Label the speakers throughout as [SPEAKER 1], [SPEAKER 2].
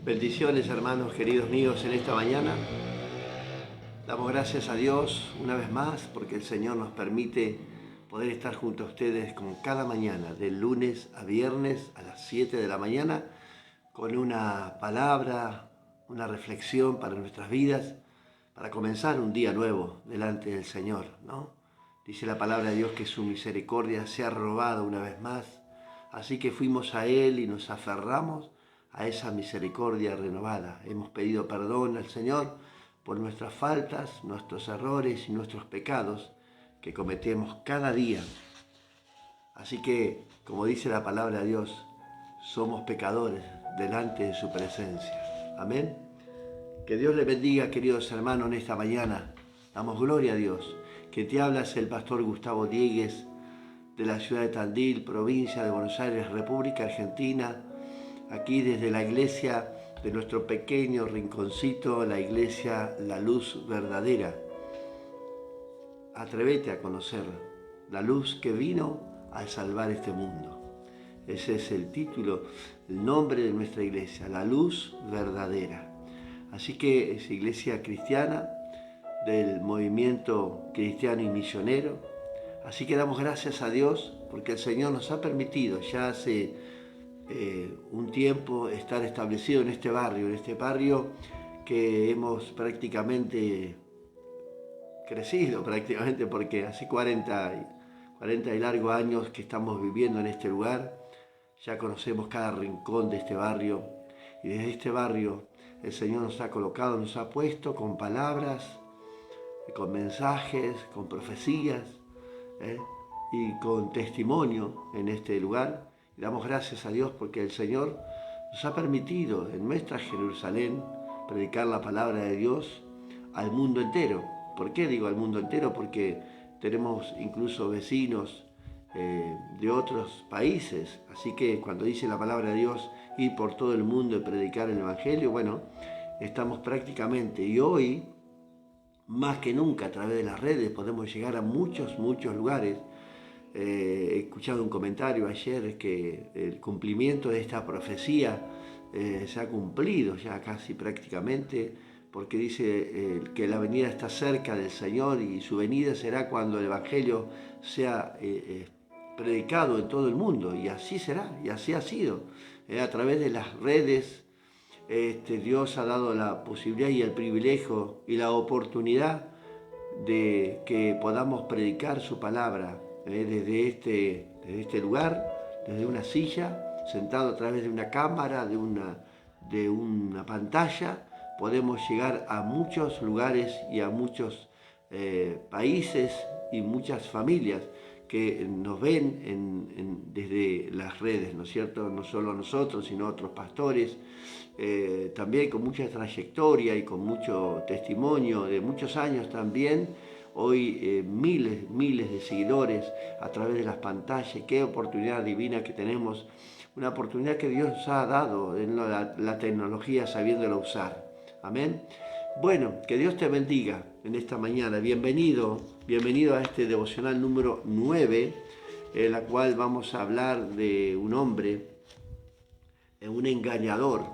[SPEAKER 1] Bendiciones, hermanos queridos míos, en esta mañana. Damos gracias a Dios una vez más porque el Señor nos permite poder estar junto a ustedes como cada mañana, de lunes a viernes a las 7 de la mañana, con una palabra, una reflexión para nuestras vidas, para comenzar un día nuevo delante del Señor, ¿no? Dice la palabra de Dios que su misericordia se ha robado una vez más, así que fuimos a Él y nos aferramos a esa misericordia renovada. Hemos pedido perdón al Señor por nuestras faltas, nuestros errores y nuestros pecados que cometemos cada día. Así que, como dice la palabra de Dios, somos pecadores delante de su presencia. Amén. Que Dios les bendiga, queridos hermanos, en esta mañana. Damos gloria a Dios. Que te habla es el pastor Gustavo Diegues, de la ciudad de Tandil, provincia de Buenos Aires, República Argentina. Aquí desde la iglesia de nuestro pequeño rinconcito, la iglesia La Luz Verdadera. Atrévete a conocer la luz que vino a salvar este mundo. Ese es el título, el nombre de nuestra iglesia, La Luz Verdadera. Así que es iglesia cristiana del movimiento cristiano y misionero. Así que damos gracias a Dios porque el Señor nos ha permitido ya hace un tiempo estar establecido en este barrio que hemos prácticamente crecido, porque hace 40 y largos años que estamos viviendo en este lugar. Ya conocemos cada rincón de este barrio y desde este barrio el Señor nos ha colocado, nos ha puesto con palabras, con mensajes, con profecías y con testimonio en este lugar. Y damos gracias a Dios porque el Señor nos ha permitido en nuestra Jerusalén predicar la palabra de Dios al mundo entero. ¿Por qué digo al mundo entero? Porque tenemos incluso vecinos de otros países. Así que cuando dice la palabra de Dios, ir por todo el mundo y predicar el Evangelio, bueno, estamos prácticamente, y hoy, más que nunca a través de las redes, podemos llegar a muchos lugares. He escuchado un comentario ayer que el cumplimiento de esta profecía se ha cumplido ya casi prácticamente, porque dice que la venida está cerca del Señor y su venida será cuando el Evangelio sea predicado en todo el mundo, y así será, y así ha sido. A través de las redes Dios ha dado la posibilidad y el privilegio y la oportunidad de que podamos predicar su palabra desde este lugar, desde una silla, sentado a través de una cámara, de una pantalla. Podemos llegar a muchos lugares y a muchos países y muchas familias que nos ven desde las redes, ¿no es cierto? No solo nosotros, sino otros pastores, también con mucha trayectoria y con mucho testimonio de muchos años también. Hoy miles de seguidores a través de las pantallas. Qué oportunidad divina que tenemos, una oportunidad que Dios nos ha dado en la tecnología, sabiéndola usar. Amén. Bueno, que Dios te bendiga en esta mañana. Bienvenido a este devocional número 9, en la cual vamos a hablar de un hombre, un engañador,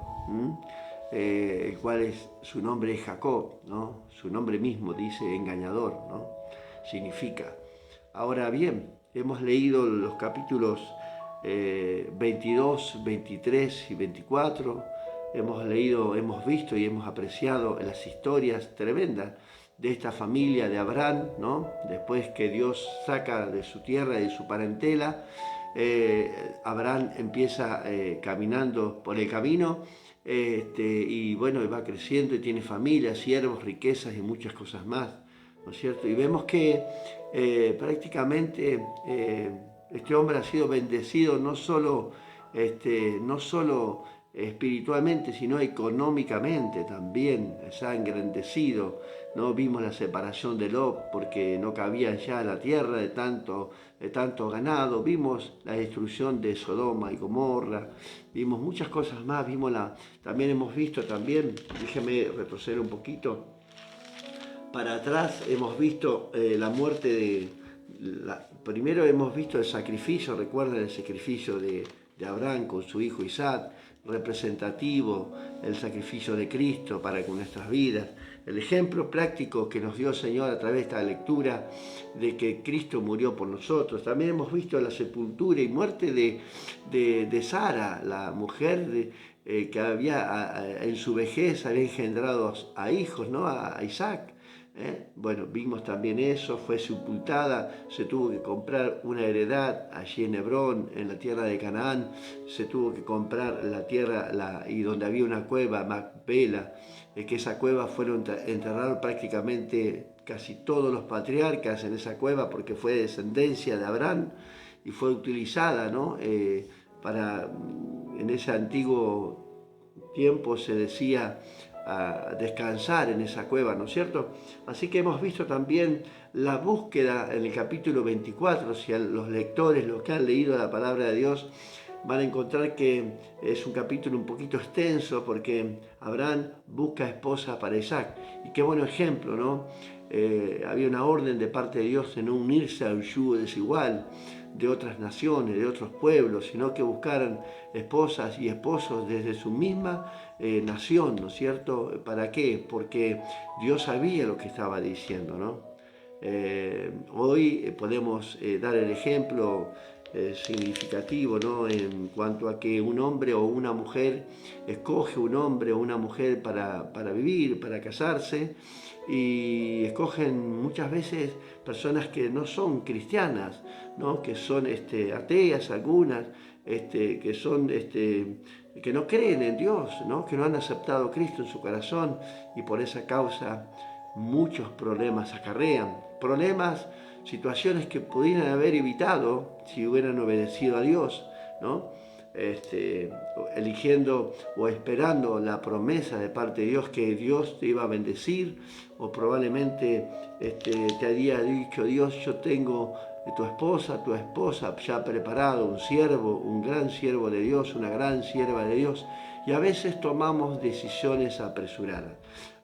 [SPEAKER 1] el cual su nombre es Jacob, ¿no? Su nombre mismo dice engañador, ¿no? Significa. Ahora bien, hemos leído los capítulos 22, 23 y 24. Hemos visto y hemos apreciado las historias tremendas de esta familia de Abraham, ¿no? Después que Dios saca de su tierra y de su parentela, Abraham empieza caminando por el camino y bueno, va creciendo y tiene familia, siervos, riquezas y muchas cosas más, ¿no es cierto? Y vemos que prácticamente este hombre ha sido bendecido no solo espiritualmente, sino económicamente también, se ha engrandecido, ¿no? Vimos la separación de Lot porque no cabía ya la tierra de tanto ganado, vimos la destrucción de Sodoma y Gomorra, vimos muchas cosas más, también hemos visto, déjeme retroceder un poquito para atrás, hemos visto la muerte primero hemos visto el sacrificio, recuerden el sacrificio de Abraham con su hijo Isaac, representativo el sacrificio de Cristo para con nuestras vidas, el ejemplo práctico que nos dio el Señor a través de esta lectura de que Cristo murió por nosotros. También hemos visto la sepultura y muerte de Sara, la mujer que había en su vejez había engendrado a hijos, ¿no? A Isaac. Bueno, vimos también eso, fue sepultada, se tuvo que comprar una heredad allí en Hebrón, en la tierra de Canaán, se tuvo que comprar la tierra y donde había una cueva, Macpela, que esa cueva fueron enterrados prácticamente casi todos los patriarcas en esa cueva porque fue descendencia de Abraham y fue utilizada, ¿no? En ese antiguo tiempo se decía a descansar en esa cueva, ¿no es cierto? Así que hemos visto también la búsqueda en el capítulo 24, si los lectores, los que han leído la palabra de Dios, van a encontrar que es un capítulo un poquito extenso porque Abraham busca esposa para Isaac. Y qué buen ejemplo, ¿no? Había una orden de parte de Dios de no unirse a un yugo desigual de otras naciones, de otros pueblos, sino que buscaran esposas y esposos desde su misma nación, ¿no es cierto? ¿Para qué? Porque Dios sabía lo que estaba diciendo, ¿no? Hoy podemos dar el ejemplo significativo, ¿no? En cuanto a que un hombre o una mujer escoge un hombre o una mujer para vivir, para casarse, y escogen muchas veces personas que no son cristianas, ¿no? Que son ateas algunas, que son que no creen en Dios, ¿no? Que no han aceptado a Cristo en su corazón y por esa causa muchos problemas acarrean. Problemas, situaciones que pudieran haber evitado si hubieran obedecido a Dios, ¿no? Eligiendo o esperando la promesa de parte de Dios que Dios te iba a bendecir, o probablemente te había dicho Dios, yo tengo tu esposa ya preparado, un siervo, un gran siervo de Dios, una gran sierva de Dios, y a veces tomamos decisiones apresuradas.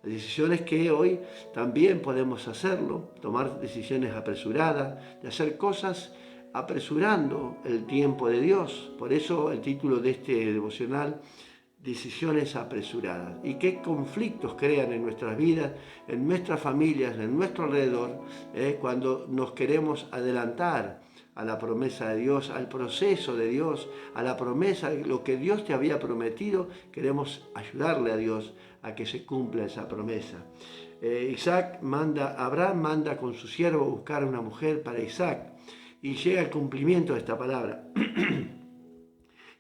[SPEAKER 1] Decisiones que hoy también podemos hacerlo, tomar decisiones apresuradas, de hacer cosas apresurando el tiempo de Dios. Por eso el título de este devocional, decisiones apresuradas. Y qué conflictos crean en nuestras vidas, en nuestras familias, en nuestro alrededor, cuando nos queremos adelantar a la promesa de Dios, al proceso de Dios, a la promesa, lo que Dios te había prometido, queremos ayudarle a Dios a que se cumpla esa promesa. Abraham manda con su siervo a buscar una mujer para Isaac y llega al cumplimiento de esta palabra.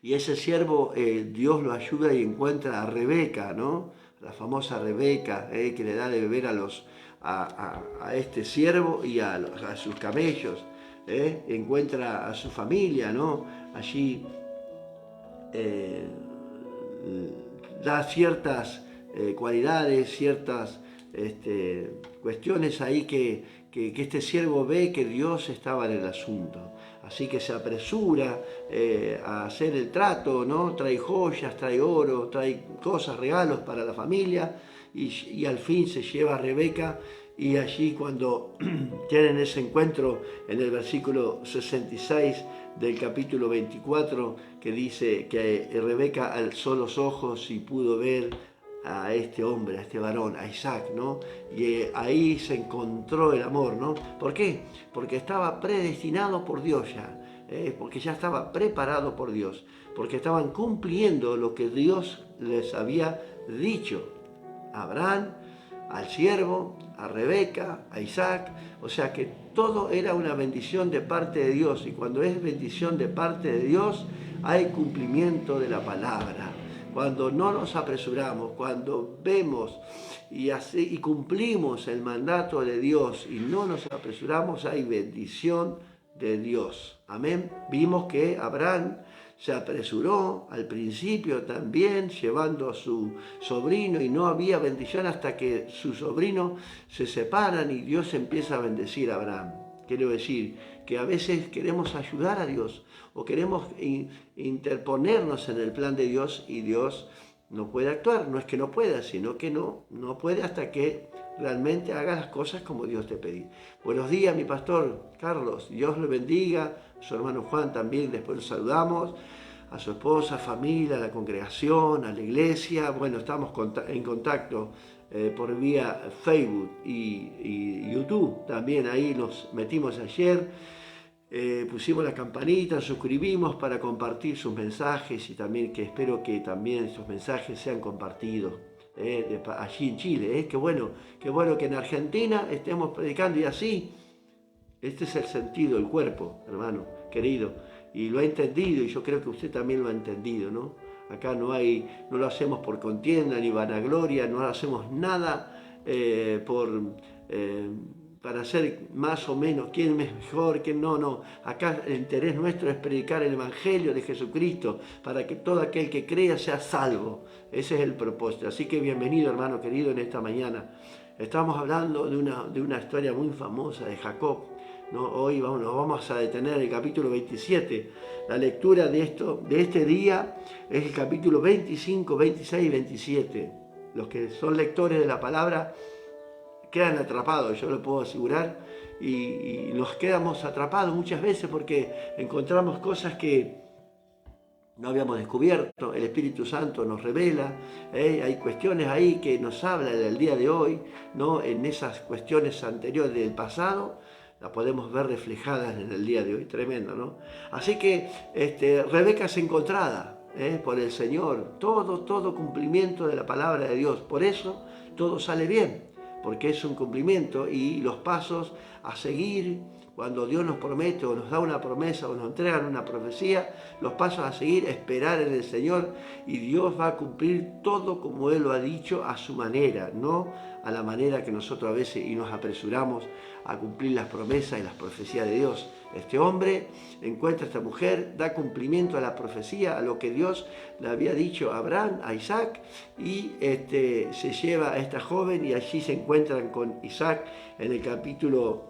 [SPEAKER 1] Y ese siervo, Dios lo ayuda y encuentra a Rebeca, ¿no? La famosa Rebeca, que le da de beber a este siervo y a sus camellos. Encuentra a su familia, ¿no? Allí da ciertas cualidades, ciertas cuestiones ahí que este siervo ve que Dios estaba en el asunto. Así que se apresura a hacer el trato, ¿no? Trae joyas, trae oro, trae cosas, regalos para la familia y al fin se lleva a Rebeca. Y allí cuando tienen ese encuentro en el versículo 66 del capítulo 24, que dice que Rebeca alzó los ojos y pudo ver a este hombre, a este varón, a Isaac, ¿no? Y ahí se encontró el amor, ¿no? ¿Por qué? Porque estaba predestinado por Dios ya, porque ya estaba preparado por Dios, porque estaban cumpliendo lo que Dios les había dicho a Abraham, al siervo, a Rebeca, a Isaac. O sea que todo era una bendición de parte de Dios, y cuando es bendición de parte de Dios hay cumplimiento de la palabra. Cuando no nos apresuramos, cuando vemos y cumplimos el mandato de Dios y no nos apresuramos, hay bendición de Dios. Amén. Vimos que Abraham se apresuró al principio también llevando a su sobrino y no había bendición hasta que su sobrino se separan y Dios empieza a bendecir a Abraham. Quiero decir que a veces queremos ayudar a Dios o queremos interponernos en el plan de Dios y Dios no puede actuar. No es que no pueda, sino que no puede hasta que realmente haga las cosas como Dios te pedí. Buenos días, mi pastor Carlos. Dios le bendiga. Su hermano Juan también, después lo saludamos. a su esposa, familia, a la congregación, a la iglesia. Bueno, estamos en contacto por vía Facebook y YouTube. También ahí nos metimos ayer, pusimos la campanita, suscribimos para compartir sus mensajes y también que espero que también sus mensajes sean compartidos. Allí en Chile, qué bueno que en Argentina estemos predicando y así. Este es el sentido del cuerpo, hermano, querido, y lo ha entendido y yo creo que usted también lo ha entendido, ¿no? Acá no lo hacemos por contienda ni vanagloria, no hacemos nada para ser más o menos quién es mejor, quién no. Acá el interés nuestro es predicar el Evangelio de Jesucristo para que todo aquel que crea sea salvo. Ese es el propósito. Así que bienvenido, hermano querido, en esta mañana. Estamos hablando de una historia muy famosa de Jacob, ¿no? Hoy nos vamos a detener en el capítulo 27. La lectura de este día es el capítulo 25, 26 y 27. Los que son lectores de la palabra quedan atrapados, yo lo puedo asegurar, y nos quedamos atrapados muchas veces porque encontramos cosas que no habíamos descubierto. El Espíritu Santo nos revela, hay cuestiones ahí que nos habla del día de hoy, ¿no? En esas cuestiones anteriores del pasado, las podemos ver reflejadas en el día de hoy, tremendo, ¿no? Así que Rebeca es encontrada por el Señor, todo cumplimiento de la palabra de Dios, por eso todo sale bien, porque es un cumplimiento y los pasos a seguir. Cuando Dios nos promete o nos da una promesa o nos entrega una profecía, los pasos a seguir, esperar en el Señor y Dios va a cumplir todo como Él lo ha dicho a su manera, no a la manera que nosotros a veces y nos apresuramos a cumplir las promesas y las profecías de Dios. Este hombre encuentra a esta mujer, da cumplimiento a la profecía, a lo que Dios le había dicho a Abraham, a Isaac, y se lleva a esta joven y allí se encuentran con Isaac en el capítulo...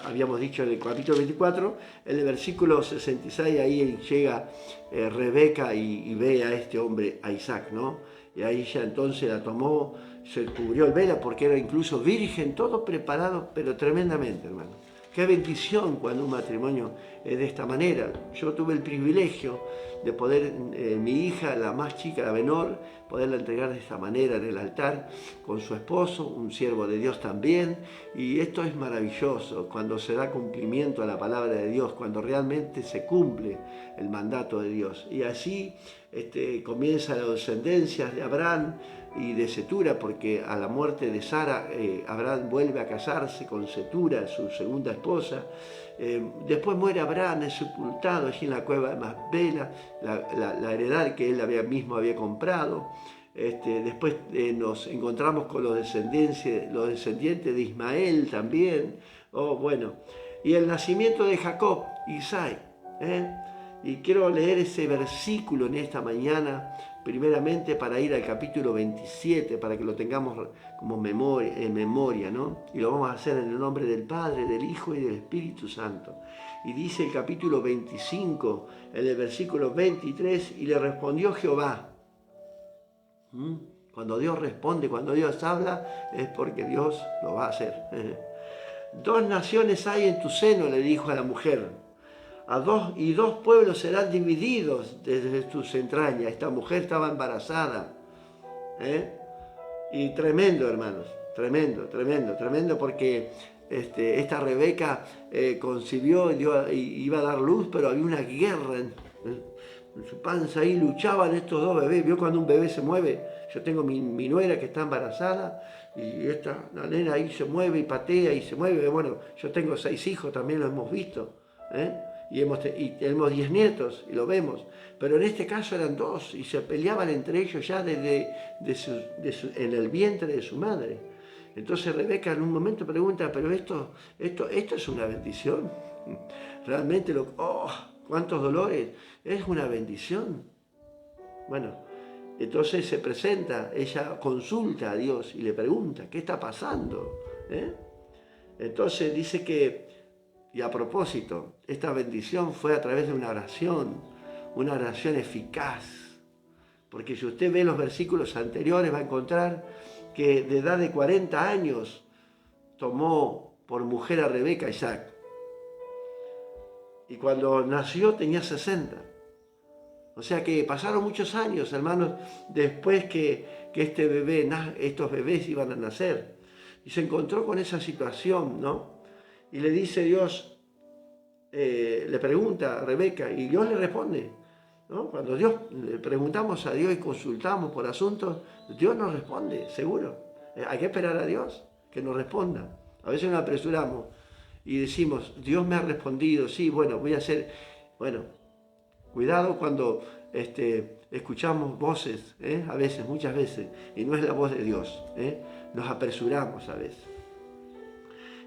[SPEAKER 1] habíamos dicho en el capítulo 24, en el versículo 66, ahí llega Rebeca y ve a este hombre, a Isaac, ¿no? Y ahí ya entonces la tomó, se cubrió el velo porque era incluso virgen, todo preparado, pero tremendamente, hermano. Qué bendición cuando un matrimonio es de esta manera. Yo tuve el privilegio de poder, mi hija, la más chica, la menor, poderla entregar de esta manera en el altar con su esposo, un siervo de Dios también. Y esto es maravilloso cuando se da cumplimiento a la palabra de Dios, cuando realmente se cumple el mandato de Dios. Y así comienza la descendencia de Abraham y de Cetura, porque a la muerte de Sara, Abraham vuelve a casarse con Cetura, su segunda esposa. Después muere Abraham, es sepultado allí en la cueva de Macpela, la heredad que él mismo había comprado. Después nos encontramos con los descendientes de Ismael también. Y el nacimiento de Jacob, Isaac. Y quiero leer ese versículo en esta mañana, primeramente para ir al capítulo 27, para que lo tengamos como en memoria, ¿no? Y lo vamos a hacer en el nombre del Padre, del Hijo y del Espíritu Santo. Y dice el capítulo 25, en el versículo 23, y le respondió Jehová. Cuando Dios responde, cuando Dios habla, es porque Dios lo va a hacer. 2 naciones hay en tu seno, le dijo a la mujer. Dos pueblos serán divididos desde tus entrañas. Esta mujer estaba embarazada. Y tremendo, hermanos, tremendo, porque esta Rebeca concibió y iba a dar luz, pero había una guerra en su panza, ahí luchaban estos dos bebés. ¿Vio cuando un bebé se mueve? Yo tengo mi nuera que está embarazada y la nena ahí se mueve y patea y se mueve. Bueno, yo tengo 6 hijos, también lo hemos visto. Y tenemos 10 nietos y lo vemos, pero en este caso eran 2 y se peleaban entre ellos ya desde en el vientre de su madre. Entonces Rebeca en un momento pregunta, pero esto es una bendición, realmente cuántos dolores, es una bendición. Bueno, entonces se presenta, ella consulta a Dios y le pregunta, ¿qué está pasando? Entonces dice que, y a propósito, esta bendición fue a través de una oración eficaz. Porque si usted ve los versículos anteriores va a encontrar que de edad de 40 años tomó por mujer a Rebeca Isaac. Y cuando nació tenía 60. O sea que pasaron muchos años, hermanos, después que estos bebés iban a nacer. Y se encontró con esa situación, ¿no? Y le dice Dios, le pregunta a Rebeca, y Dios le responde, ¿no? Cuando le preguntamos a Dios y consultamos por asuntos, Dios nos responde, seguro. Hay que esperar a Dios que nos responda. A veces nos apresuramos y decimos, Dios me ha respondido, sí, bueno, voy a hacer, bueno, cuidado cuando escuchamos voces, a veces, muchas veces, y no es la voz de Dios, nos apresuramos a veces.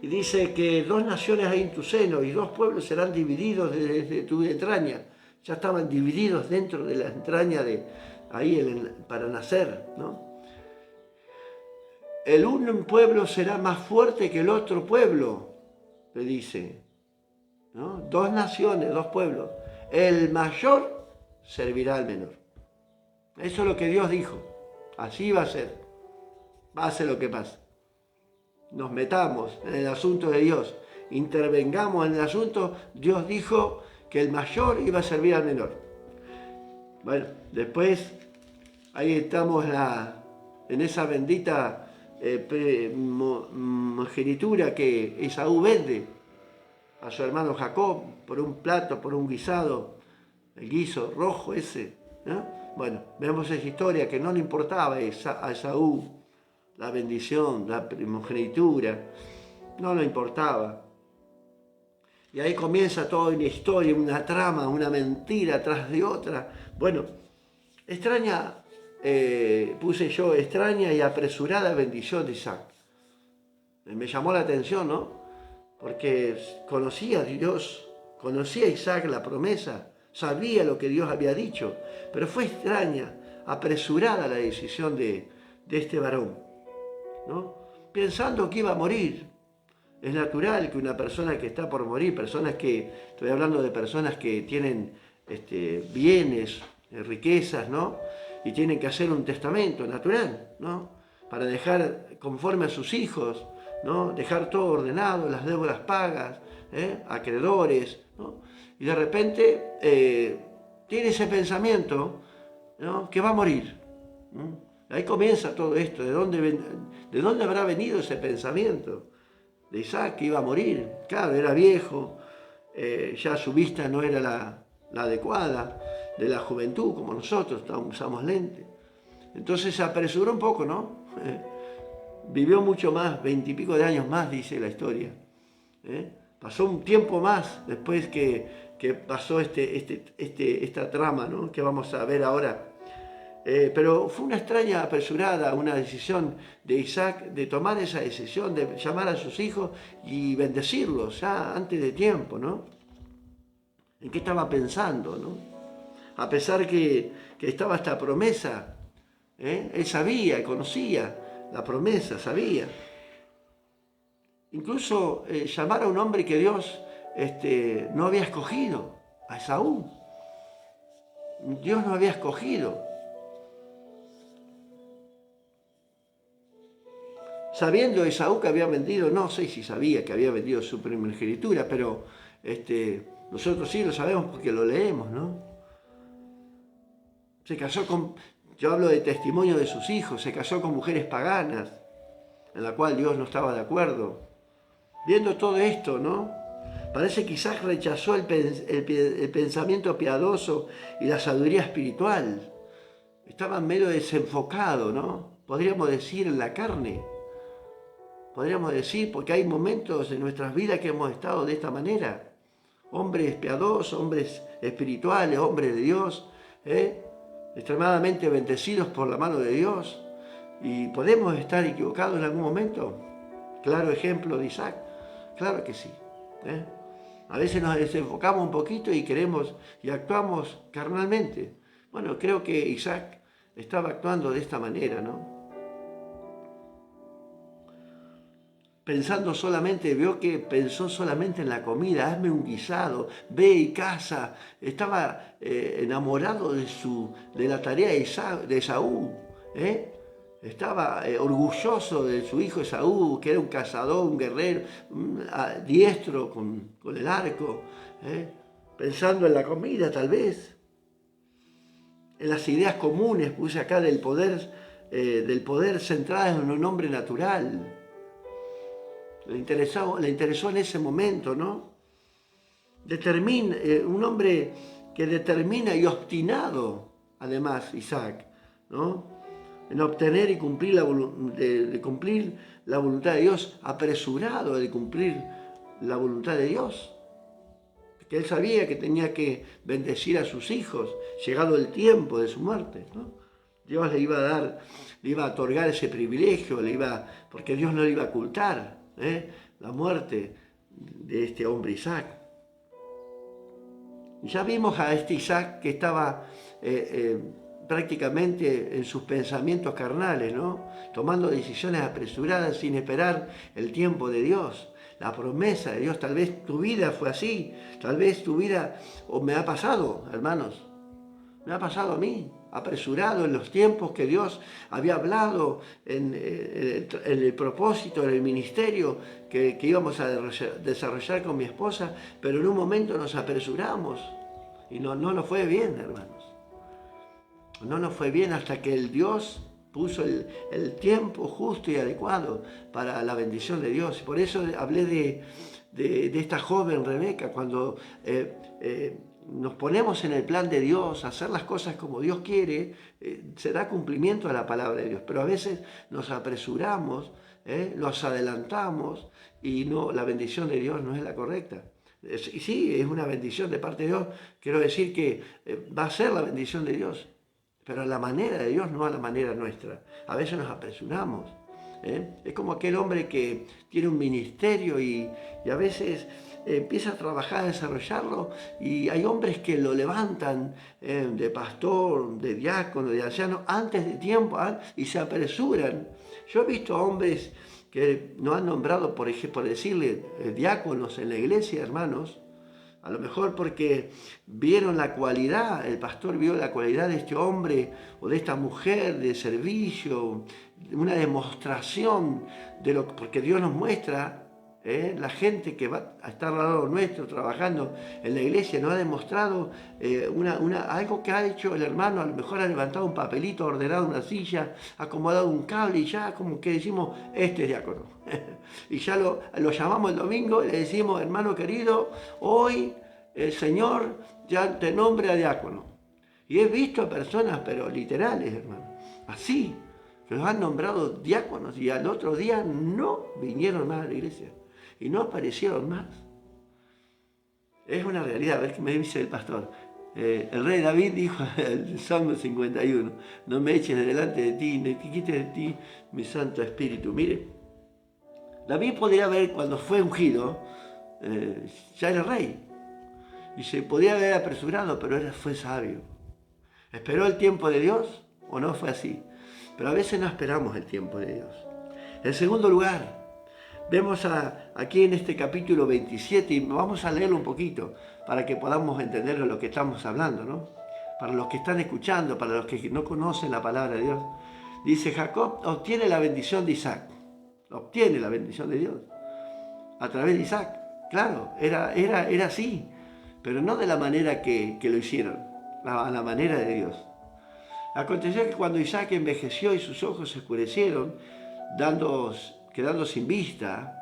[SPEAKER 1] Y dice que 2 naciones hay en tu seno y 2 pueblos serán divididos desde tu entraña. Ya estaban divididos dentro de la entraña para nacer, ¿no? El un pueblo será más fuerte que el otro pueblo, le dice, ¿no? 2 naciones, 2 pueblos. El mayor servirá al menor. Eso es lo que Dios dijo. Así va a ser. Pase lo que pase. Nos metamos en el asunto de Dios, intervengamos en el asunto, Dios dijo que el mayor iba a servir al menor. Bueno, después ahí estamos en esa bendita primogenitura que Esaú vende a su hermano Jacob por un plato, por un guisado, el guiso rojo ese, ¿no? Bueno, vemos esa historia que no le importaba a Esaú la bendición, la primogenitura, no le importaba. Y ahí comienza toda una historia, una trama, una mentira tras de otra. Bueno, puse yo, extraña y apresurada bendición de Isaac. Me llamó la atención, ¿no? Porque conocía a Dios, conocía a Isaac la promesa, sabía lo que Dios había dicho, pero fue extraña, apresurada la decisión de este varón, ¿no? Pensando que iba a morir. Es natural que una persona que está por morir, estoy hablando de personas que tienen bienes, riquezas, ¿no? Y tienen que hacer un testamento natural, ¿no? Para dejar conforme a sus hijos, ¿no? Dejar todo ordenado, las deudas pagas, acreedores, ¿no? Y de repente tiene ese pensamiento, ¿no? Que va a morir, ¿no? Ahí comienza todo esto. ¿De dónde habrá venido ese pensamiento? De Isaac, que iba a morir. Claro, era viejo, ya su vista no era la adecuada de la juventud, como nosotros, usamos lentes. Entonces se apresuró un poco, ¿no? Vivió mucho más, 20 y pico de años más, dice la historia. Pasó un tiempo más después que pasó esta trama, ¿no? Que vamos a ver ahora. Pero fue una extraña, apresurada, una decisión de Isaac de tomar esa decisión, de llamar a sus hijos y bendecirlos ya antes de tiempo, ¿no? ¿En qué estaba pensando, no? A pesar que estaba esta promesa, él sabía, conocía la promesa, sabía. Incluso llamar a un hombre que Dios no había escogido, a Esaú. Dios no había escogido. Sabiendo Esaú que había vendido, no sé si sabía que había vendido su primogenitura, pero nosotros sí lo sabemos porque lo leemos, ¿no? Yo hablo de testimonio de sus hijos, se casó con mujeres paganas, en la cual Dios no estaba de acuerdo. Viendo todo esto, ¿no? Parece que Isaac rechazó el pensamiento piadoso y la sabiduría espiritual. Estaba medio desenfocado, ¿no? Podríamos decir en la carne. Podríamos decir, porque hay momentos en nuestras vidas que hemos estado de esta manera. Hombres piadosos, hombres espirituales, hombres de Dios, extremadamente bendecidos por la mano de Dios. Y podemos estar equivocados en algún momento. Claro ejemplo de Isaac. Claro que sí. A veces nos desenfocamos un poquito y queremos y actuamos carnalmente. Bueno, creo que Isaac estaba actuando de esta manera, ¿no? Pensó solamente en la comida, hazme un guisado, ve y caza. Estaba enamorado de la tarea de Esaú. Estaba orgulloso de su hijo Esaú, que era un cazador, un guerrero, diestro con el arco. Pensando en la comida tal vez. en las ideas comunes, puse acá del poder centrado en un hombre natural. Le interesó en ese momento, ¿no? Un hombre que determina y obstinado, además, Isaac, ¿no? En obtener y cumplir de cumplir la voluntad de Dios, apresurado de cumplir la voluntad de Dios. Que él sabía que tenía que bendecir a sus hijos, llegado el tiempo de su muerte, ¿no? Dios le iba a otorgar ese privilegio, porque Dios no le iba a ocultar la muerte de este hombre Isaac. Ya vimos a este Isaac que estaba prácticamente en sus pensamientos carnales, ¿no? Tomando decisiones apresuradas sin esperar el tiempo de Dios, la promesa de Dios. Tal vez tu vida fue así, tal vez tu vida, o me ha pasado, hermanos, me ha pasado a mí, apresurado en los tiempos que Dios había hablado en el propósito, en el ministerio que íbamos a desarrollar con mi esposa, pero en un momento nos apresuramos y no nos fue bien, hermanos. No nos fue bien hasta que el Dios puso el tiempo justo y adecuado para la bendición de Dios. Por eso hablé de esta joven Rebeca, cuando nos ponemos en el plan de Dios, hacer las cosas como Dios quiere, se da cumplimiento a la palabra de Dios. Pero a veces nos apresuramos, los adelantamos y la bendición de Dios no es la correcta. Y sí, es una bendición de parte de Dios. Quiero decir que va a ser la bendición de Dios, pero a la manera de Dios, no a la manera nuestra. A veces nos apresuramos. Es como aquel hombre que tiene un ministerio y a veces empieza a trabajar, a desarrollarlo, y hay hombres que lo levantan de pastor, de diácono, de anciano, antes de tiempo, y se apresuran. Yo he visto a hombres que no han nombrado, por decirle, diáconos en la iglesia, hermanos, a lo mejor porque vieron la cualidad, el pastor vio la cualidad de este hombre o de esta mujer de servicio, una demostración porque Dios nos muestra, la gente que va a estar al lado nuestro trabajando en la iglesia nos ha demostrado algo que ha hecho el hermano. A lo mejor ha levantado un papelito, ha ordenado una silla, ha acomodado un cable y ya como que decimos, este es diácono. Y ya lo llamamos el domingo y le decimos, hermano querido, hoy el Señor ya te nombra diácono. Y he visto a personas, pero literales, hermano, así, que los han nombrado diáconos y al otro día no vinieron más a la iglesia y no aparecieron más. Es una realidad. A ver qué me dice el pastor. El rey David dijo en el Salmo 51, no me eches delante de ti, ni te quites de ti mi Santo Espíritu. Mire, David podría haber, cuando fue ungido, ya era rey. Y se podía haber apresurado, pero fue sabio. ¿Esperó el tiempo de Dios o no fue así? Pero a veces no esperamos el tiempo de Dios. En segundo lugar, vemos aquí en este capítulo 27, y vamos a leerlo un poquito para que podamos entender lo que estamos hablando, ¿no? Para los que están escuchando, para los que no conocen la palabra de Dios. Dice, Jacob obtiene la bendición de Isaac. Obtiene la bendición de Dios a través de Isaac. Claro, era así, pero no de la manera que lo hicieron, a la manera de Dios. Aconteció que cuando Isaac envejeció y sus ojos se oscurecieron, quedando sin vista,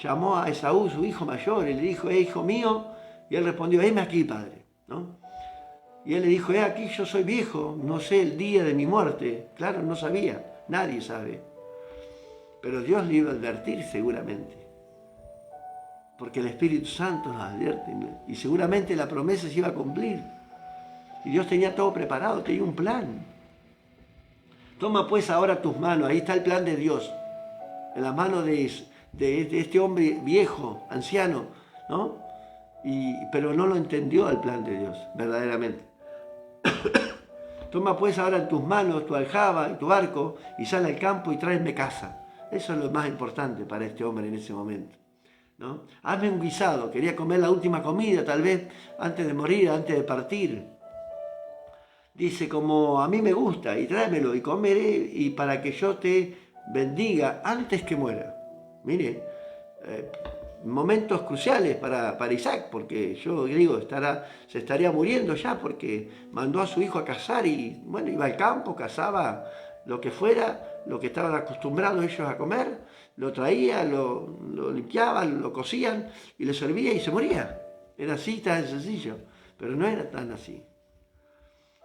[SPEAKER 1] llamó a Esaú, su hijo mayor, y le dijo, hijo mío, y él respondió, heme aquí, padre, ¿no? Y él le dijo, aquí, yo soy viejo, no sé el día de mi muerte. Claro, no sabía, nadie sabe. Pero Dios le iba a advertir seguramente, porque el Espíritu Santo nos advierte, y seguramente la promesa se iba a cumplir. Y Dios tenía todo preparado, tenía un plan. Toma pues ahora tus manos, ahí está el plan de Dios, en la mano de este hombre viejo, anciano, ¿no? Pero no lo entendió el plan de Dios, verdaderamente. Toma pues ahora en tus manos tu aljaba y tu arco y sal al campo y tráeme caza. Eso es lo más importante para este hombre en ese momento, ¿no? Hazme un guisado, quería comer la última comida, tal vez antes de morir, antes de partir. Dice, como a mí me gusta, y tráemelo y comeré, y para que yo te bendiga antes que muera. Mire, momentos cruciales para Isaac, porque yo digo, se estaría muriendo ya porque mandó a su hijo a cazar y bueno, iba al campo, cazaba lo que fuera, lo que estaban acostumbrados ellos a comer, lo traía, lo limpiaban, lo cocían y le servía y se moría. Era así tan sencillo, pero no era tan así.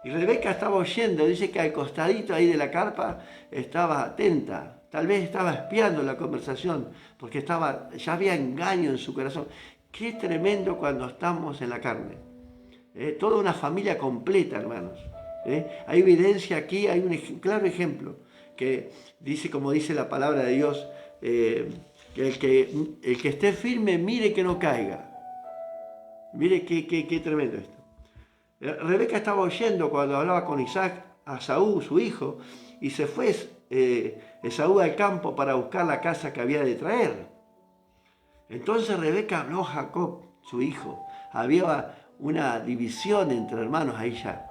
[SPEAKER 1] Y Rebeca estaba oyendo, dice que al costadito ahí de la carpa estaba atenta, tal vez estaba espiando la conversación, porque ya había engaño en su corazón. Qué tremendo cuando estamos en la carne. Toda una familia completa, hermanos. Hay evidencia aquí, hay un claro ejemplo, que dice, como dice la palabra de Dios, que el que esté firme, mire que no caiga. Mire qué tremendo esto. Rebeca estaba oyendo cuando hablaba con Isaac a Esaú, su hijo, y se fue Esaú al campo para buscar la caza que había de traer. Entonces Rebeca habló a Jacob, su hijo. Había una división entre hermanos ahí ya,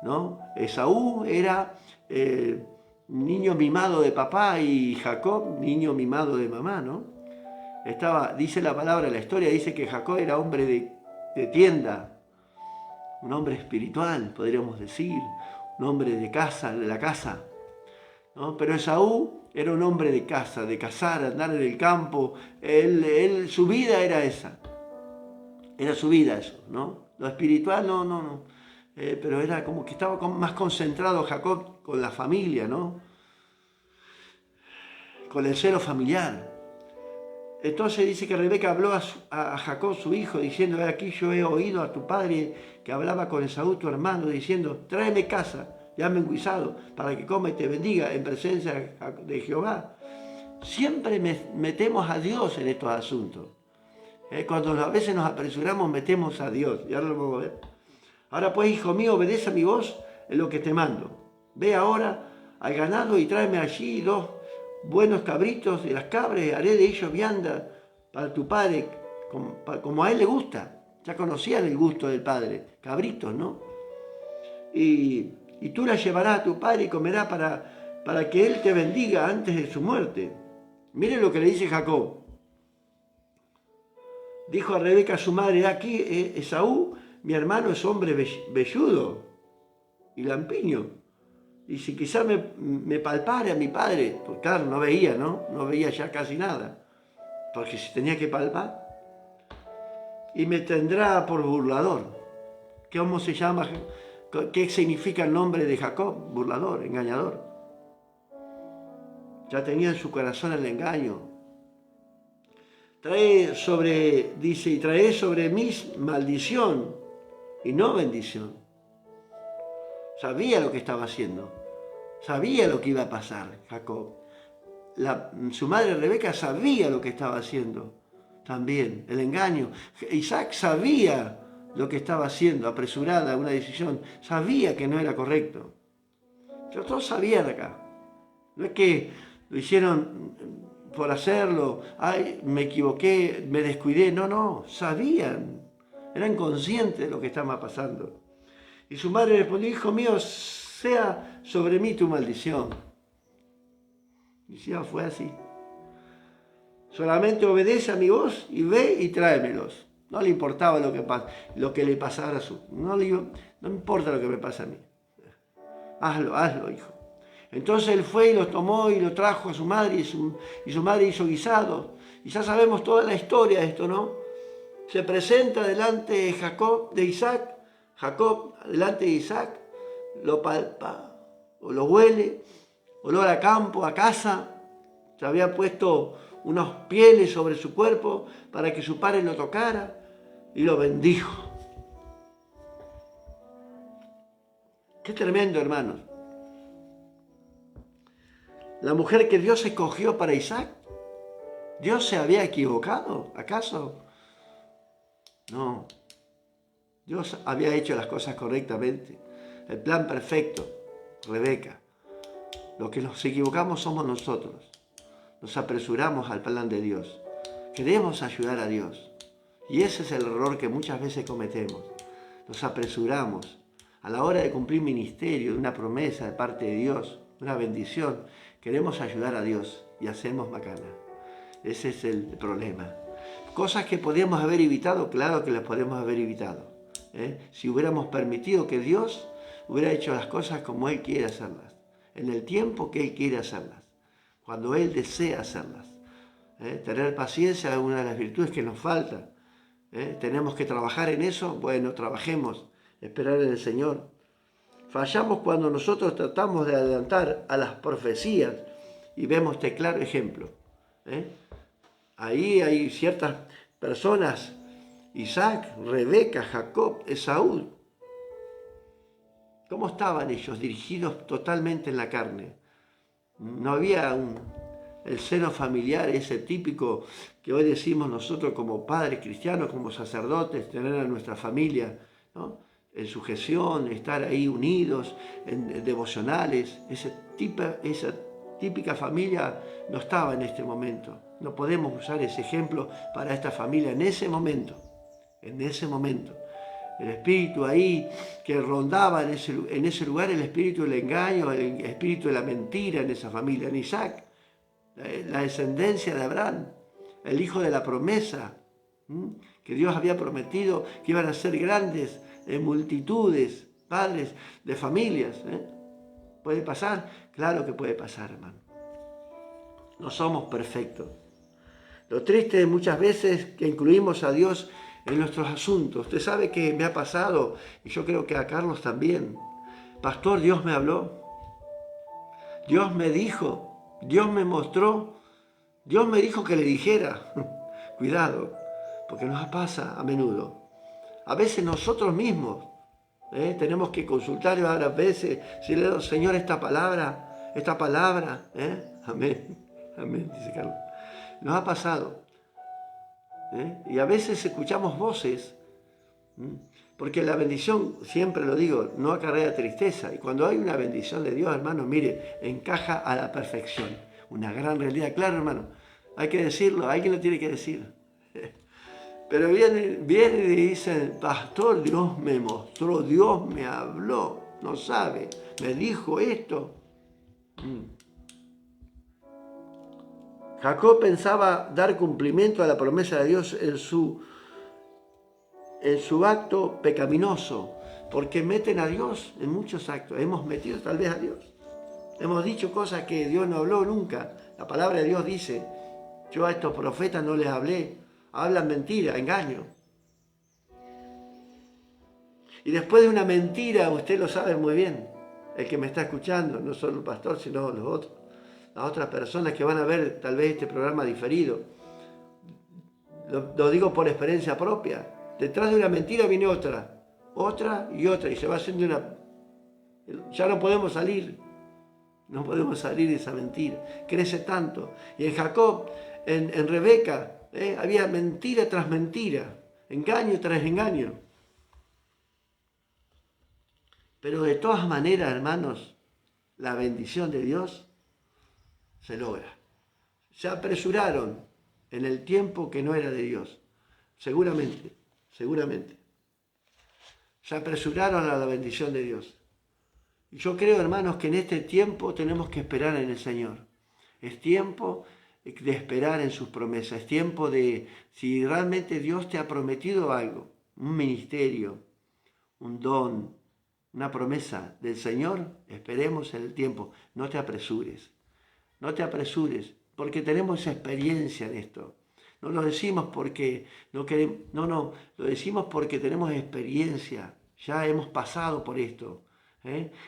[SPEAKER 1] ¿no? Esaú era niño mimado de papá y Jacob niño mimado de mamá, ¿no? Dice la palabra, la historia dice que Jacob era hombre de tienda, un hombre espiritual, podríamos decir, un hombre de la casa, ¿no? Pero Esaú era un hombre de casa, de cazar, andar en el campo. Su vida era esa, era su vida eso, ¿no? Lo espiritual no. Pero era como que estaba más concentrado Jacob con la familia, ¿no? Con el celo familiar. Entonces dice que Rebeca habló a Jacob, su hijo, diciendo, aquí yo he oído a tu padre que hablaba con Esaú, tu hermano, diciendo, tráeme caza, llame un guisado, para que coma y te bendiga en presencia de Jehová. Siempre metemos a Dios en estos asuntos. Cuando a veces nos apresuramos, metemos a Dios. Y ahora lo vamos a ver. Ahora pues, hijo mío, obedece a mi voz en lo que te mando. Ve ahora al ganado y tráeme allí 2 buenos cabritos de las cabras, y haré de ellos vianda para tu padre, como a él le gusta. Ya conocían el gusto del padre, cabritos, ¿no? Y tú la llevarás a tu padre y comerá para que él te bendiga antes de su muerte. Miren lo que le dice Jacob. Dijo a Rebeca su madre, aquí Esaú, mi hermano, es hombre velludo y lampiño. Y si quizá me palpare a mi padre, pues claro, no veía, ¿no? No veía ya casi nada, porque si tenía que palpar. Y me tendrá por burlador. ¿Cómo se llama? ¿Qué significa el nombre de Jacob? Burlador, engañador. Ya tenía en su corazón el engaño. Traeré sobre mí maldición y no bendición. Sabía lo que estaba haciendo. Sabía lo que iba a pasar, Jacob. Su madre Rebeca sabía lo que estaba haciendo también, el engaño. Isaac sabía lo que estaba haciendo, apresurada, una decisión. Sabía que no era correcto. Pero todos sabían acá. No es que lo hicieron por hacerlo, ay, me equivoqué, me descuidé. No, sabían. Eran conscientes de lo que estaba pasando. Y su madre respondió, hijo mío, sea sobre mí tu maldición. Y ya fue así. Solamente obedece a mi voz y ve y tráemelos. No le importaba lo que le pasara no importa lo que me pasa a mí. Hazlo, hijo. Entonces él fue y los tomó y lo trajo a su madre y su madre hizo guisado. Y ya sabemos toda la historia de esto, ¿no? Se presenta delante de Isaac, Jacob delante de Isaac, lo palpa o lo huele, olor a campo, a casa. Se había puesto unos pieles sobre su cuerpo para que su padre lo tocara y lo bendijo. Qué tremendo, hermanos. La mujer que Dios escogió para Isaac, ¿Dios se había equivocado? ¿Acaso? No. Dios había hecho las cosas correctamente. El plan perfecto, Rebeca. Lo que nos equivocamos somos nosotros. Nos apresuramos al plan de Dios. Queremos ayudar a Dios. Y ese es el error que muchas veces cometemos. Nos apresuramos a la hora de cumplir ministerio, una promesa de parte de Dios, una bendición. Queremos ayudar a Dios y hacemos macana. Ese es el problema. Cosas que podíamos haber evitado, claro que las podemos haber evitado. Si hubiéramos permitido que Dios hubiera hecho las cosas como Él quiere hacerlas, en el tiempo que Él quiere hacerlas, cuando Él desea hacerlas. Tener paciencia es una de las virtudes que nos falta. Tenemos que trabajar en eso, bueno, trabajemos, esperar en el Señor. Fallamos cuando nosotros tratamos de adelantar a las profecías y vemos este claro ejemplo. Ahí hay ciertas personas, Isaac, Rebeca, Jacob, Esaú. ¿Cómo estaban ellos? Dirigidos totalmente en la carne. No había el seno familiar, ese típico que hoy decimos nosotros como padres cristianos, como sacerdotes, tener a nuestra familia, ¿no?, en sujeción, estar ahí unidos, en devocionales. Esa típica familia no estaba en este momento. No podemos usar ese ejemplo para esta familia en ese momento. En ese momento. El espíritu ahí que rondaba en ese lugar, el espíritu del engaño, el espíritu de la mentira en esa familia. En Isaac, la descendencia de Abraham, el hijo de la promesa, que Dios había prometido que iban a ser grandes multitudes, padres de familias. ¿Puede pasar? Claro que puede pasar, hermano. No somos perfectos. Lo triste es muchas veces que incluimos a Dios en nuestros asuntos. Usted sabe que me ha pasado, y yo creo que a Carlos también. Pastor, Dios me habló, Dios me dijo, Dios me mostró, Dios me dijo que le dijera. Cuidado, porque nos pasa a menudo. A veces nosotros mismos tenemos que consultar varias veces, si le digo, Señor, esta palabra, amén, amén, dice Carlos. Nos ha pasado. Y a veces escuchamos voces, porque la bendición, siempre lo digo, no acarrea tristeza. Y cuando hay una bendición de Dios, hermano, mire, encaja a la perfección. Una gran realidad, claro, hermano. Hay que decirlo, alguien lo tiene que decir. Pero viene y dice, pastor, Dios me mostró, Dios me habló, no sabe, me dijo esto. Jacob pensaba dar cumplimiento a la promesa de Dios en su acto pecaminoso, porque meten a Dios en muchos actos. Hemos metido tal vez a Dios. Hemos dicho cosas que Dios no habló nunca. La palabra de Dios dice, yo a estos profetas no les hablé, hablan mentira, engaño. Y después de una mentira, usted lo sabe muy bien, el que me está escuchando, no solo el pastor, sino los otros, las otras personas que van a ver tal vez este programa diferido. Lo digo por experiencia propia. Detrás de una mentira viene otra y se va haciendo una... Ya no podemos salir de esa mentira. Crece tanto. Y en Jacob, en Rebeca, había mentira tras mentira, engaño tras engaño. Pero de todas maneras, hermanos, la bendición de Dios se logra. Se apresuraron en el tiempo que no era de Dios. Seguramente. Se apresuraron a la bendición de Dios. Y yo creo, hermanos, que en este tiempo tenemos que esperar en el Señor. Es tiempo de esperar en sus promesas. Es tiempo de, si realmente Dios te ha prometido algo, un ministerio, un don, una promesa del Señor, esperemos en el tiempo. No te apresures, porque tenemos experiencia en esto. No lo decimos porque no queremos, lo decimos porque tenemos experiencia. Ya hemos pasado por esto.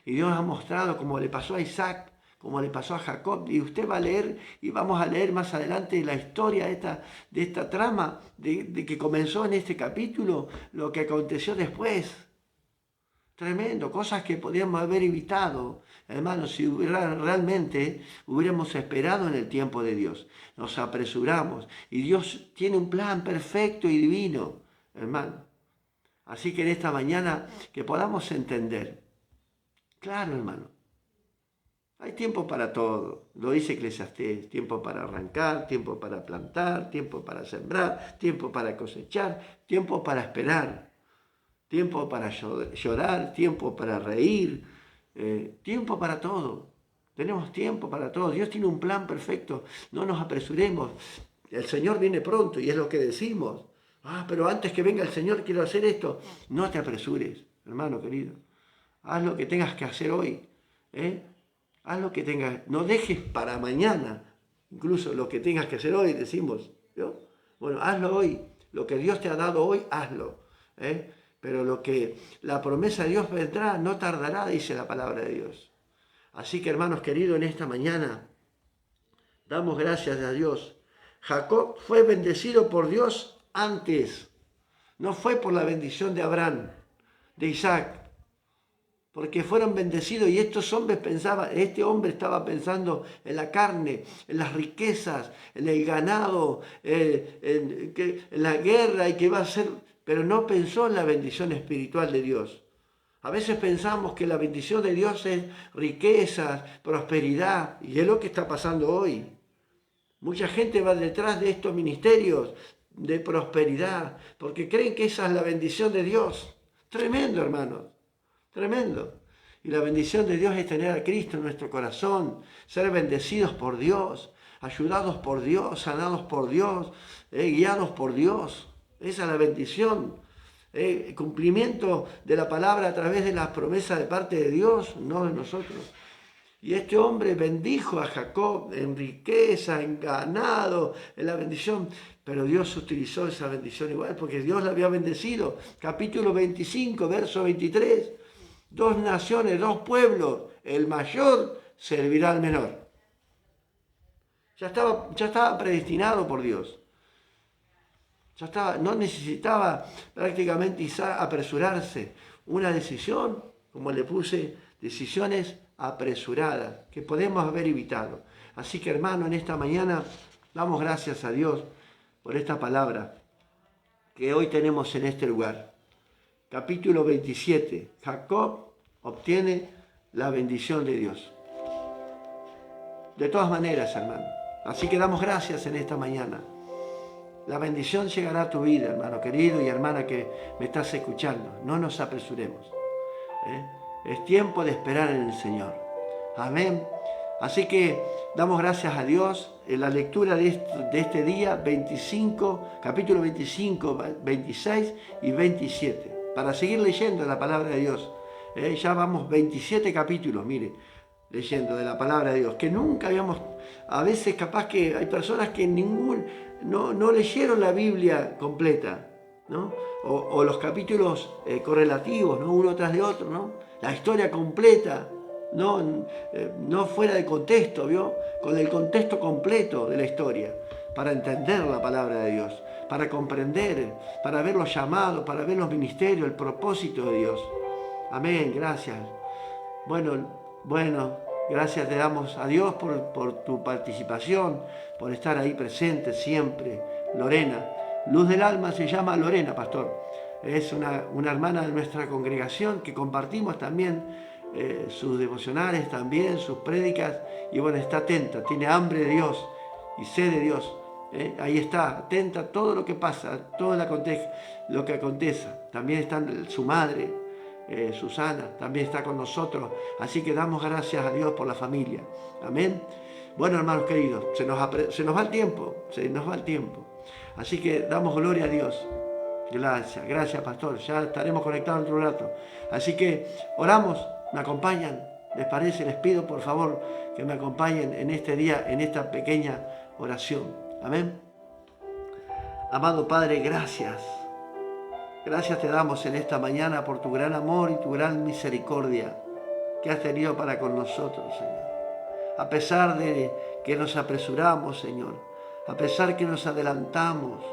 [SPEAKER 1] Y Dios nos ha mostrado, como le pasó a Isaac, como le pasó a Jacob. Y usted va a leer, y vamos a leer más adelante la historia de esta trama, de que comenzó en este capítulo, lo que aconteció después. Tremendo, cosas que podíamos haber evitado, hermanos, si realmente hubiéramos esperado en el tiempo de Dios. Nos apresuramos y Dios tiene un plan perfecto y divino, hermano. Así que en esta mañana que podamos entender. Claro, hermano, hay tiempo para todo. Lo dice Eclesiastés, tiempo para arrancar, tiempo para plantar, tiempo para sembrar, tiempo para cosechar, tiempo para esperar. Tiempo para llorar, tiempo para reír, tiempo para todo. Tenemos tiempo para todo. Dios tiene un plan perfecto. No nos apresuremos. el Señor viene pronto y es lo que decimos. Pero antes que venga el Señor quiero hacer esto. No te apresures, hermano querido. Haz lo que tengas que hacer hoy. Haz lo que tengas. No dejes para mañana. Incluso lo que tengas que hacer hoy, decimos. ¿No? Bueno, hazlo hoy. Lo que Dios te ha dado hoy, hazlo. Pero la promesa de Dios vendrá, no tardará, dice la palabra de Dios. Así que, hermanos queridos, en esta mañana damos gracias a Dios. Jacob fue bendecido por Dios antes. No fue por la bendición de Abraham, de Isaac, porque fueron bendecidos y estos hombres este hombre estaba pensando en la carne, en las riquezas, en el ganado, en la guerra y que iba a ser, pero no pensó en la bendición espiritual de Dios. A veces pensamos que la bendición de Dios es riquezas, prosperidad, y es lo que está pasando hoy. Mucha gente va detrás de estos ministerios de prosperidad, porque creen que esa es la bendición de Dios. Tremendo, hermanos, tremendo. Y la bendición de Dios es tener a Cristo en nuestro corazón, ser bendecidos por Dios, ayudados por Dios, sanados por Dios, guiados por Dios. Esa es la bendición. Cumplimiento de la palabra a través de las promesas de parte de Dios, no de nosotros. Y este hombre bendijo a Jacob en riqueza, en ganado, en la bendición. Pero Dios utilizó esa bendición igual, porque Dios la había bendecido. Capítulo 25, verso 23. 2 naciones, 2 pueblos, el mayor servirá al menor. Ya estaba predestinado por Dios. No necesitaba prácticamente Isaac apresurarse. Una decisión, como le puse, decisiones apresuradas, que podemos haber evitado. Así que, hermano, en esta mañana damos gracias a Dios por esta palabra que hoy tenemos en este lugar. Capítulo 27. Jacob obtiene la bendición de Dios. De todas maneras, hermano. Así que damos gracias en esta mañana. La bendición llegará a tu vida, hermano querido y hermana que me estás escuchando. No nos apresuremos. Es tiempo de esperar en el Señor. Amén. Así que damos gracias a Dios en la lectura de este día 25, capítulo 25, 26 y 27. Para seguir leyendo la palabra de Dios. Ya vamos 27 capítulos, mire, leyendo de la palabra de Dios. Que nunca habíamos, a veces capaz que hay personas que no leyeron la Biblia completa, ¿no? O los capítulos correlativos, ¿no? Uno tras de otro, ¿no? La historia completa, no fuera de contexto, ¿vio? Con el contexto completo de la historia, para entender la palabra de Dios, para comprender, para ver los llamados, para ver los ministerios, el propósito de Dios. Amén, gracias. Bueno, gracias te damos a Dios por tu participación, por estar ahí presente siempre. Lorena, Luz del Alma se llama Lorena, pastor. Es una hermana de nuestra congregación que compartimos también sus devocionales, también sus prédicas. Y bueno, está atenta, tiene hambre de Dios y sed de Dios. Ahí está, atenta a todo lo que pasa, a todo lo que acontece. También está su madre, Susana, también está con nosotros. Así que damos gracias a Dios por la familia. Amén. Bueno, hermanos queridos, se nos va el tiempo. Así que damos gloria a Dios. Gracias, pastor. Ya estaremos conectados en otro rato. Así que oramos, me acompañan. ¿Les parece? Les pido por favor que me acompañen en este día, en esta pequeña oración. Amén. Amado Padre, gracias. Gracias te damos en esta mañana por tu gran amor y tu gran misericordia que has tenido para con nosotros, Señor. A pesar de que nos apresuramos, Señor, a pesar que nos adelantamos,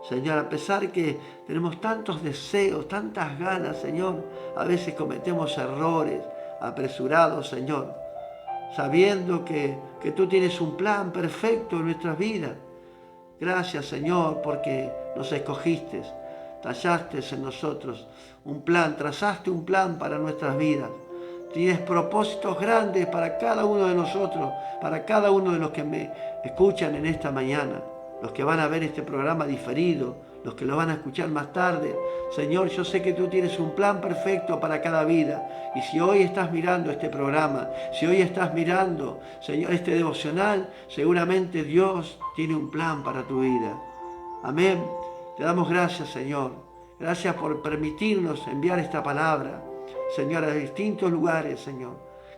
[SPEAKER 1] Señor, a pesar que tenemos tantos deseos, tantas ganas, Señor, a veces cometemos errores apresurados, Señor, sabiendo que tú tienes un plan perfecto en nuestras vidas. Gracias, Señor, porque nos escogiste, tallaste en nosotros un plan, trazaste un plan para nuestras vidas. Tienes propósitos grandes para cada uno de nosotros, para cada uno de los que me escuchan en esta mañana, los que van a ver este programa diferido, los que lo van a escuchar más tarde. Señor, yo sé que tú tienes un plan perfecto para cada vida. Y si hoy estás mirando este programa, si hoy estás mirando, Señor, este devocional, seguramente Dios tiene un plan para tu vida. Amén. Te damos gracias, Señor. Gracias por permitirnos enviar esta palabra, Señor, a distintos lugares, Señor.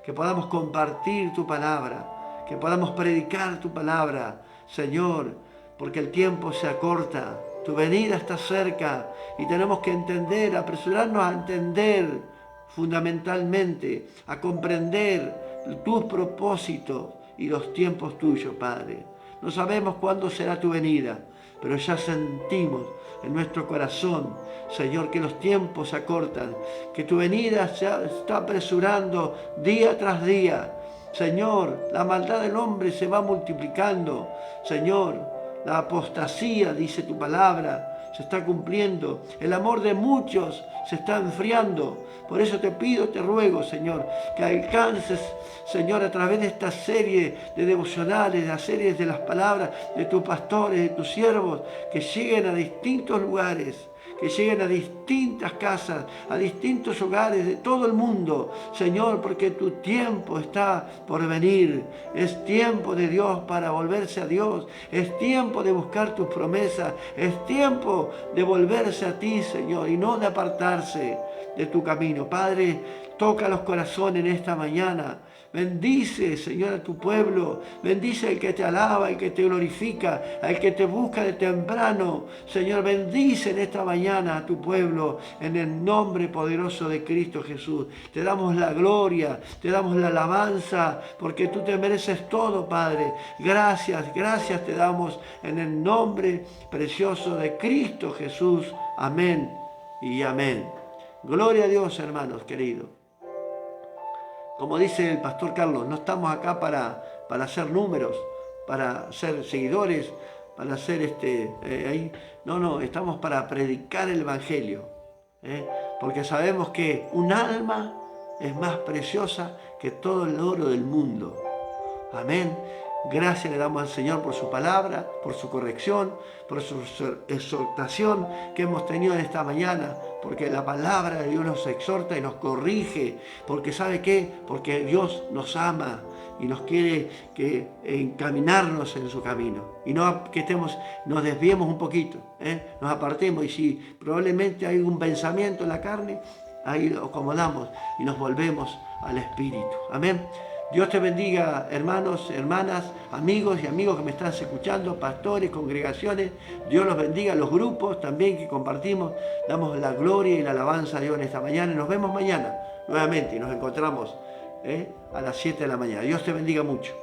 [SPEAKER 1] Que podamos compartir tu palabra, que podamos predicar tu palabra, Señor, porque el tiempo se acorta. Tu venida está cerca y tenemos que entender, apresurarnos a entender fundamentalmente, a comprender tus propósitos y los tiempos tuyos, Padre. No sabemos cuándo será tu venida, pero ya sentimos en nuestro corazón, Señor, que los tiempos se acortan, que tu venida se está apresurando día tras día. Señor, la maldad del hombre se va multiplicando. Señor, la apostasía, dice tu palabra, se está cumpliendo. El amor de muchos se está enfriando. Por eso te pido, te ruego, Señor, que alcances, Señor, a través de esta serie de devocionales, de las series de las palabras de tus pastores, de tus siervos, que lleguen a distintos lugares, que lleguen a distintas casas, a distintos hogares de todo el mundo, Señor, porque tu tiempo está por venir. Es tiempo de Dios para volverse a Dios. Es tiempo de buscar tus promesas. Es tiempo de volverse a ti, Señor, y no de apartarse de tu camino. Padre, toca los corazones en esta mañana. Bendice, Señor, a tu pueblo. Bendice al que te alaba, al que te glorifica, al que te busca de temprano. Señor, bendice en esta mañana a tu pueblo en el nombre poderoso de Cristo Jesús. Te damos la gloria, te damos la alabanza, porque tú te mereces todo, Padre. Gracias, gracias te damos en el nombre precioso de Cristo Jesús. Amén y amén. Gloria a Dios, hermanos queridos. Como dice el pastor Carlos, no estamos acá para hacer números, para ser seguidores, para hacer ahí. No, estamos para predicar el Evangelio. Porque sabemos que un alma es más preciosa que todo el oro del mundo. Amén. Gracias le damos al Señor por su palabra, por su corrección, por su exhortación que hemos tenido en esta mañana, porque la palabra de Dios nos exhorta y nos corrige, porque ¿sabe qué? Porque Dios nos ama y nos quiere encaminarnos en su camino y no que nos desviemos un poquito, nos apartemos, y si probablemente hay un pensamiento en la carne, ahí lo acomodamos y nos volvemos al Espíritu. Amén. Dios te bendiga, hermanos, hermanas, amigos y amigos que me están escuchando, pastores, congregaciones. Dios los bendiga, los grupos también que compartimos. Damos la gloria y la alabanza a Dios en esta mañana. Y nos vemos mañana nuevamente y nos encontramos a las 7 de la mañana. Dios te bendiga mucho.